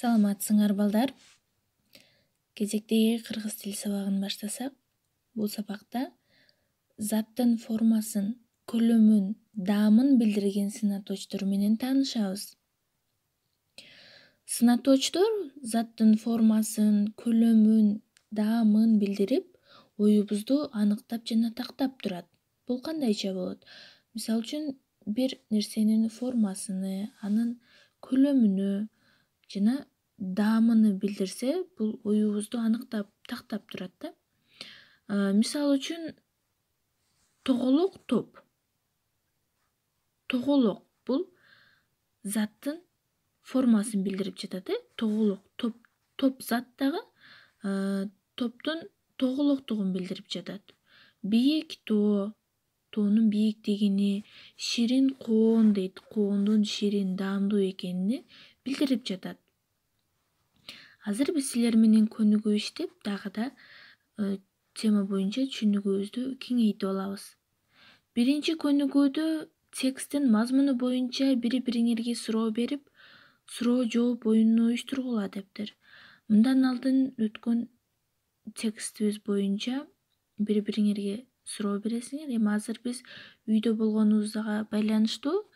Саламатсыңар балдар. Кезектеги кыргыз тил сабагын баштасак, бул сабакта заттын формасын, көлөмүн, даамын билдирген сынаточтор менен таанышабыз. Сынаточтор заттын формасын, көлөмүн, даамын билдирип, оюбузду аныктап жана тактап турат. Бул кандайча болот? Мисалы үчүн, бир нерсенин формасыны, анын көлөмүнө жана даамыны билдирсе, бул оюбузду аныктап тактап турат да. Мисалы үчүн, тоголок топ. Тоголок бул заттын формасын билдирип жатат. Тоголок топ зат дагы топтун тоголоктугун билдирип жатат. Бийик тоо, тоонун бийиктигини, ширин коон дейт, коондун ширин, даамдуу экенин билдирип жатат. Азыр биз силер менен көнүгүү иштеп, дагы да тема боюнча түшүнүгүбүздү кеңейтип алабыз. Биринчи көнүгүүдө тексттин мазмуну боюнча бири-бириңерге суроо берип, суроо жооп оюнун уюштургула дептир. Мындан алдын өткөн текстибиз боюнча бири-бириңерге суроо бересиңер. Эми азыр биз үйдө болгонубузга байланыштуу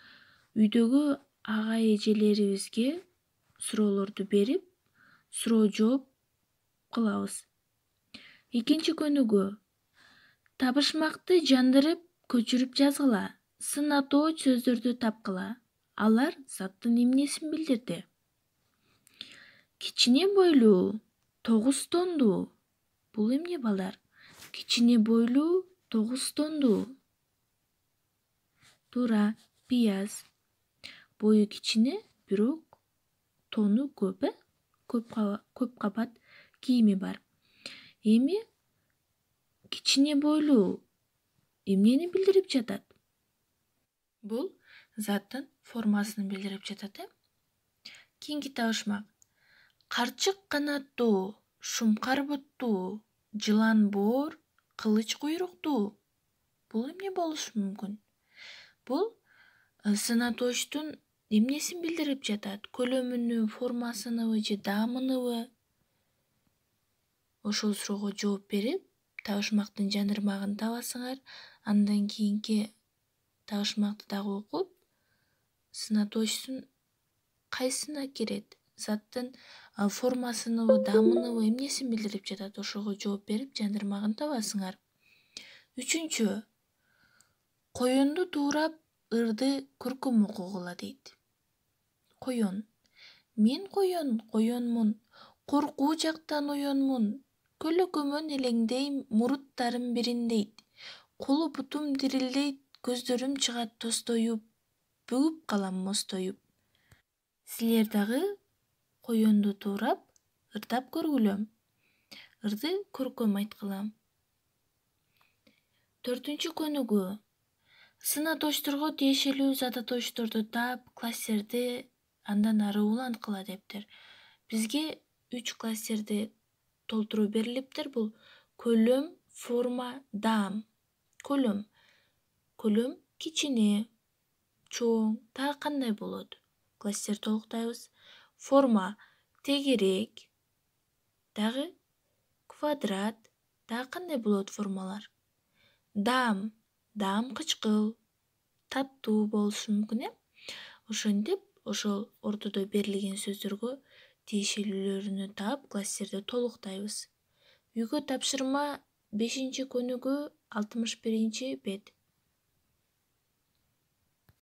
үйдөгү ага эжелерибизге суроолорду берип, суроо жооп кылабыз. Экинчи көнүгүү. Табышмакты жандырып, көчүрүп жазгыла. Сынатооч сөздөрдү тапкыла. Алар заттын эмнесин билдирди? Кичине бойлуу, 9 тондуу. Бул эмне балдар? Кичине бойлуу, 9 тондуу. Туура, пияз. Бою кичине, бирок тону көп, көп кабат кийими бар. Эми кичине бойлуу эмнени билдирип жатат? Бул заттын формасын билдирип жатат. Кийинки табышмак. Карчык канаттуу, шумкар буттуу, жылан боор, кылыч куйруктуу. Бул эмне болушу мүмкүн? Бул сынаточтун эмнесин билдирип жатат? Көлөмүнү, формасыныбы же даамыныбы? Ошол суроого жооп берип, табышмактын жандырмагын табасыңар. Андан кийинки табышмакты дагы окуп, сынаточтун кайсына кирет? Заттын формасыныбы, даамыныбы, эмнесин билдирип жатат? Ошого жооп берип, жандырмагын табасыңар. Үчүнчү. Коёнду туурап, ырды көркөм окугула дейт. Коён. Мен коёнмун. Коркуу жактан оёнмун. Көлөкөмөн элеңдейм, муруттарым бириндейт. Колу бутум дирилдейт, көздөрүм чыгат тостоюп, бүгүп калам мостоюп. Силер дагы коёнду туурап, ырдап көргүлө. Ырды көркөм айткыла. Төртүнчү көнүгүү. Сынаточторго тиешелүү задаточторду таап, класстерди андан ары уланткыла дептир. Бизге 3 класстерди толтуруу берилиптир. Бул көлөм, форма, даам. Көлөм. Көлөм кичине, чоң, дагы кандай болот? Класстер толуктайбыз. Форма тегерек, дагы квадрат, дагы кандай болот формалар? Даам. Даам кычкыл, таттуу болушу мүмкүн, Ошентип, ошол ортодо берилген сөздөргө тиешелүүлөрүнү таап, класстерди толуктайбыз. Үйгө тапшырма 5-көнүгүү 61-бет.